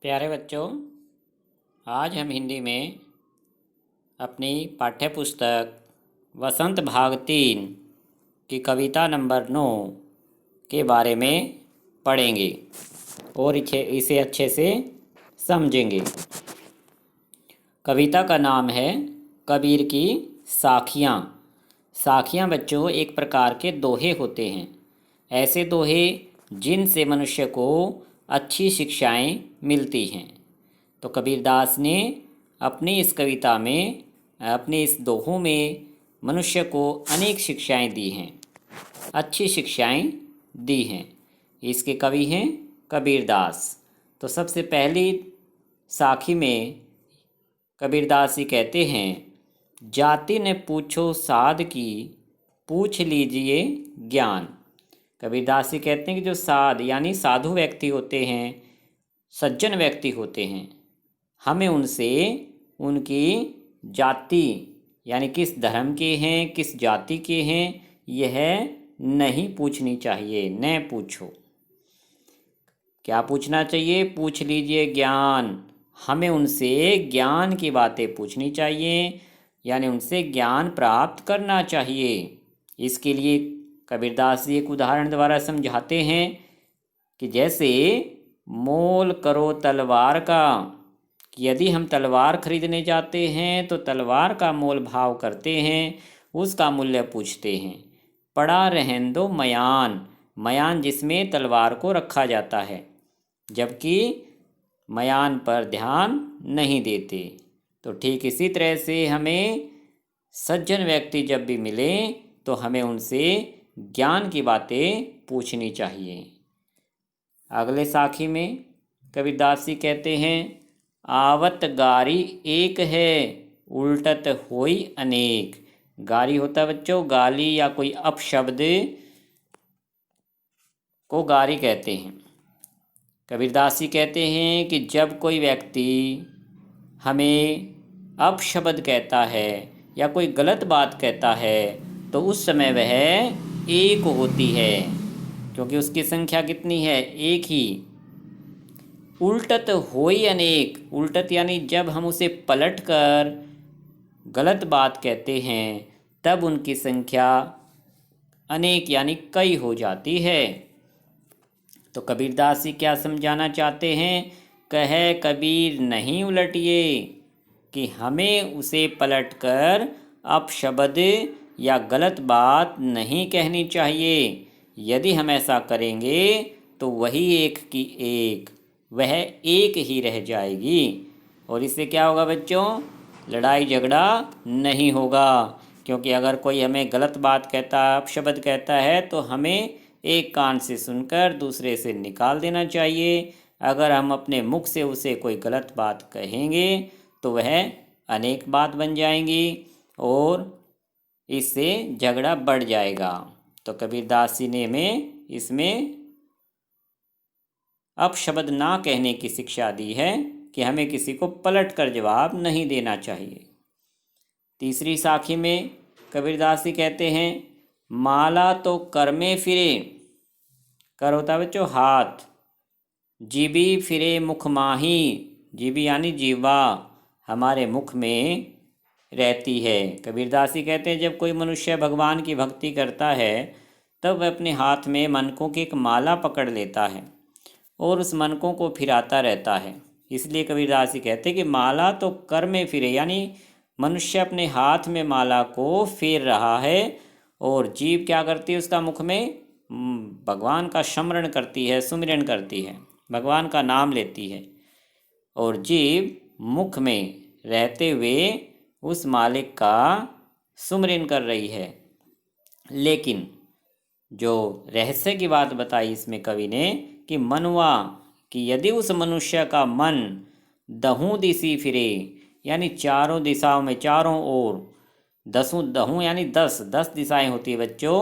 प्यारे बच्चों, आज हम हिंदी में अपनी पाठ्य पुस्तक वसंत भाग 3 की कविता नंबर 9 के बारे में पढ़ेंगे और इसे अच्छे से समझेंगे। कविता का नाम है कबीर की साखियाँ। साखियाँ बच्चों एक प्रकार के दोहे होते हैं। ऐसे दोहे जिनसे मनुष्य को अच्छी शिक्षाएं मिलती हैं। तो कबीरदास ने अपनी इस कविता में, अपने इस दोहों में मनुष्य को अनेक शिक्षाएं दी हैं, अच्छी शिक्षाएं दी हैं। इसके कवि हैं कबीरदास। तो सबसे पहली साखी में कबीरदास जी कहते हैं, जाति ने पूछो साध की, पूछ लीजिए ज्ञान। कबीरदास जी कहते हैं कि जो साध यानी साधु व्यक्ति होते हैं, सज्जन व्यक्ति होते हैं, हमें उनसे उनकी जाति यानी किस धर्म के हैं, किस जाति के हैं, यह नहीं पूछनी चाहिए। न पूछो। क्या पूछना चाहिए? पूछ लीजिए ज्ञान। हमें उनसे ज्ञान की बातें पूछनी चाहिए, यानी उनसे ज्ञान प्राप्त करना चाहिए। इसके लिए कबीरदास जी एक उदाहरण द्वारा समझाते हैं कि जैसे मोल करो तलवार का, कि यदि हम तलवार खरीदने जाते हैं तो तलवार का मोल भाव करते हैं, उसका मूल्य पूछते हैं। पड़ा रहन दो मयान, मयान जिसमें तलवार को रखा जाता है, जबकि मयान पर ध्यान नहीं देते। तो ठीक इसी तरह से हमें सज्जन व्यक्ति जब भी मिले तो हमें उनसे ज्ञान की बातें पूछनी चाहिए। अगले साखी में कबीरदास जी कहते हैं, आवत गारी एक है, उल्टत होई अनेक। गारी होता है बच्चों गाली या कोई अपशब्द को गारी कहते हैं। कबीरदास जी कहते हैं कि जब कोई व्यक्ति हमें अपशब्द कहता है या कोई गलत बात कहता है तो उस समय वह एक होती है, क्योंकि उसकी संख्या कितनी है? एक ही। उल्टत होई अनेक, उल्टत यानी जब हम उसे पलट कर गलत बात कहते हैं तब उनकी संख्या अनेक यानी कई हो जाती है। तो कबीरदास जी क्या समझाना चाहते हैं? कहे कबीर नहीं उलटिए, कि हमें उसे पलटकर अपशब्द या गलत बात नहीं कहनी चाहिए। यदि हम ऐसा करेंगे तो वही एक की एक, वह एक ही रह जाएगी और इससे क्या होगा बच्चों? लड़ाई झगड़ा नहीं होगा। क्योंकि अगर कोई हमें गलत बात कहता है, अपशब्द कहता है, तो हमें एक कान से सुनकर दूसरे से निकाल देना चाहिए। अगर हम अपने मुख से उसे कोई गलत बात कहेंगे तो वह अनेक बात बन जाएंगी और इससे झगड़ा बढ़ जाएगा। तो कबीरदास जी ने हमें इसमें अपशब्द ना कहने की शिक्षा दी है कि हमें किसी को पलट कर जवाब नहीं देना चाहिए। तीसरी साखी में कबीरदास जी कहते हैं, माला तो कर में फिरे। कर होता है बच्चों हाथ। जीभी फिरे मुख माही, जीभी यानी जीवा हमारे मुख में रहती है। कबीरदास जी कहते हैं जब कोई मनुष्य भगवान की भक्ति करता है तब वह अपने हाथ में मनकों की एक माला पकड़ लेता है और उस मनकों को फिराता रहता है। इसलिए कबीरदास जी कहते हैं कि माला तो कर में फिरे, यानी मनुष्य अपने हाथ में माला को फेर रहा है और जीभ क्या करती है? उसका मुख में भगवान का स्मरण करती है, सुमिरन करती है, भगवान का नाम लेती है और जीभ मुख में रहते हुए उस मालिक का सुमिरन कर रही है। लेकिन जो रहस्य की बात बताई इसमें कवि ने कि मनवा, कि यदि उस मनुष्य का मन दहूं दिशी फिरे, यानी चारों दिशाओं में, चारों ओर, दसों दहूं यानी 10 दिशाएं होती है बच्चों।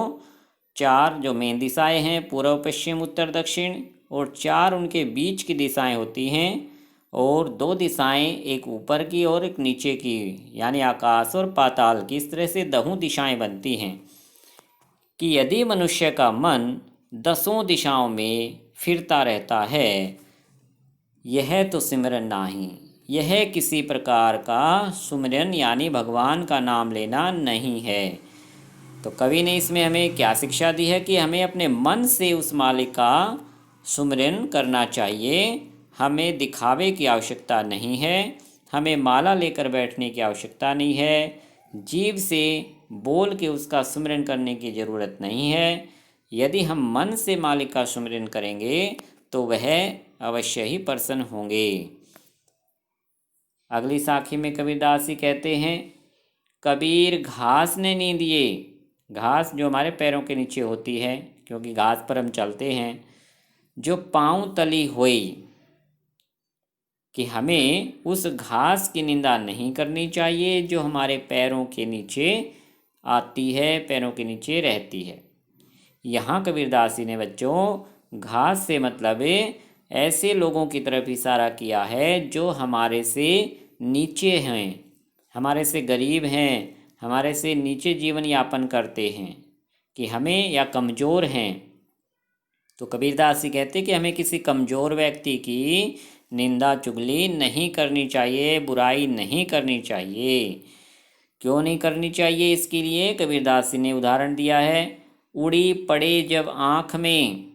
4 जो मेन दिशाएं हैं, पूर्व पश्चिम उत्तर दक्षिण, और 4 उनके बीच की दिशाएं होती हैं और 2 दिशाएं, एक ऊपर की और एक नीचे की, यानी आकाश और पाताल की। इस तरह से दहूं दिशाएं बनती हैं कि यदि मनुष्य का मन 10 दिशाओं में फिरता रहता है, यह तो सिमरन नाही, यह किसी प्रकार का सुमिरन यानी भगवान का नाम लेना नहीं है। तो कवि ने इसमें हमें क्या शिक्षा दी है कि हमें अपने मन से उस मालिक का सुमिरन करना चाहिए। हमें दिखावे की आवश्यकता नहीं है, हमें माला लेकर बैठने की आवश्यकता नहीं है, जीभ से बोल के उसका सुमिरन करने की ज़रूरत नहीं है। यदि हम मन से मालिक का सुमिरन करेंगे तो वह अवश्य ही प्रसन्न होंगे। अगली साखी में कबीरदास जी कहते हैं, कबीर घास ने नी दिए। घास जो हमारे पैरों के नीचे होती है, क्योंकि घास पर हम चलते हैं, जो पाँव तली हुई, कि हमें उस घास की निंदा नहीं करनी चाहिए जो हमारे पैरों के नीचे आती है, पैरों के नीचे रहती है। यहाँ कबीरदास जी ने बच्चों घास से मतलब ऐसे लोगों की तरफ इशारा किया है जो हमारे से नीचे हैं, हमारे से गरीब हैं, हमारे से नीचे जीवन यापन करते हैं, कि हमें या कमज़ोर हैं। तो कबीरदास जी कहते कि हमें किसी कमज़ोर व्यक्ति की निंदा चुगली नहीं करनी चाहिए, बुराई नहीं करनी चाहिए। क्यों नहीं करनी चाहिए? इसके लिए कबीरदास जी ने उदाहरण दिया है, उड़ी पड़े जब आँख में,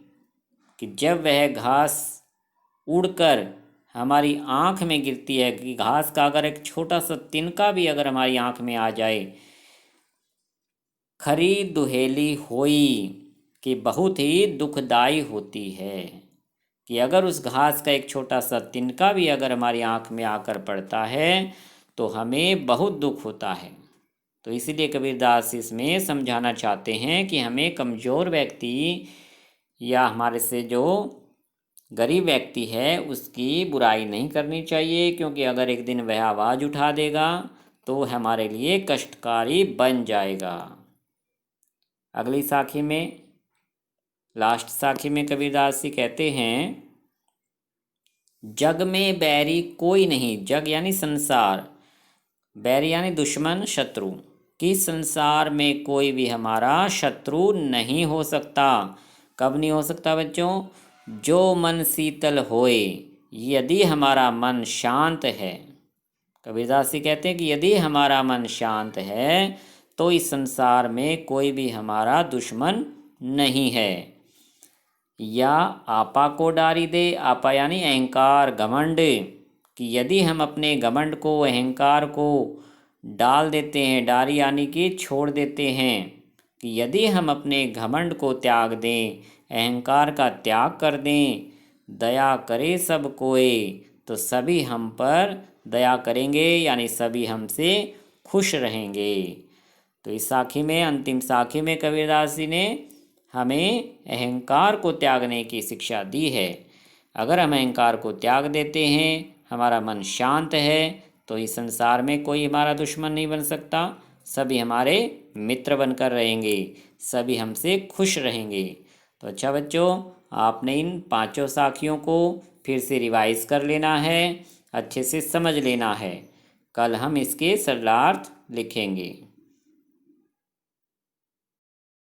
कि जब वह घास उड़कर हमारी आँख में गिरती है, कि घास का अगर एक छोटा सा तिनका भी अगर हमारी आँख में आ जाए, खरी दुहेली होई, कि बहुत ही दुखदाई होती है। कि अगर उस घास का एक छोटा सा तिनका भी अगर हमारी आँख में आकर पड़ता है तो हमें बहुत दुख होता है। तो इसीलिए कबीरदास इसमें समझाना चाहते हैं कि हमें कमज़ोर व्यक्ति या हमारे से जो गरीब व्यक्ति है उसकी बुराई नहीं करनी चाहिए, क्योंकि अगर एक दिन वह आवाज़ उठा देगा तो हमारे लिए कष्टकारी बन जाएगा। अगली साखी में, लास्ट साखी में कबीरदास जी कहते हैं, जग में बैरी कोई नहीं, जग यानी संसार, बैरी यानी दुश्मन, शत्रु, कि संसार में कोई भी हमारा शत्रु नहीं हो सकता। कब नहीं हो सकता बच्चों? जो मन शीतल होए, यदि हमारा मन शांत है। कबीरदास जी कहते हैं कि यदि हमारा मन शांत है तो इस संसार में कोई भी हमारा दुश्मन नहीं है। या आपा को डारी दे, आपा यानी अहंकार, घमंड, कि यदि हम अपने घमंड को, अहंकार को डाल देते हैं, डारी यानी कि छोड़ देते हैं, कि यदि हम अपने घमंड को त्याग दें, अहंकार का त्याग कर दें, दया करे सब कोई, तो सभी हम पर दया करेंगे, यानी सभी हमसे खुश रहेंगे। तो इस साखी में, अंतिम साखी में कबीरदास जी ने हमें अहंकार को त्यागने की शिक्षा दी है। अगर हम अहंकार को त्याग देते हैं, हमारा मन शांत है, तो इस संसार में कोई हमारा दुश्मन नहीं बन सकता, सभी हमारे मित्र बनकर रहेंगे, सभी हमसे खुश रहेंगे। तो अच्छा बच्चों, आपने इन पांचों साखियों को फिर से रिवाइज कर लेना है, अच्छे से समझ लेना है। कल हम इसके सरलार्थ लिखेंगे।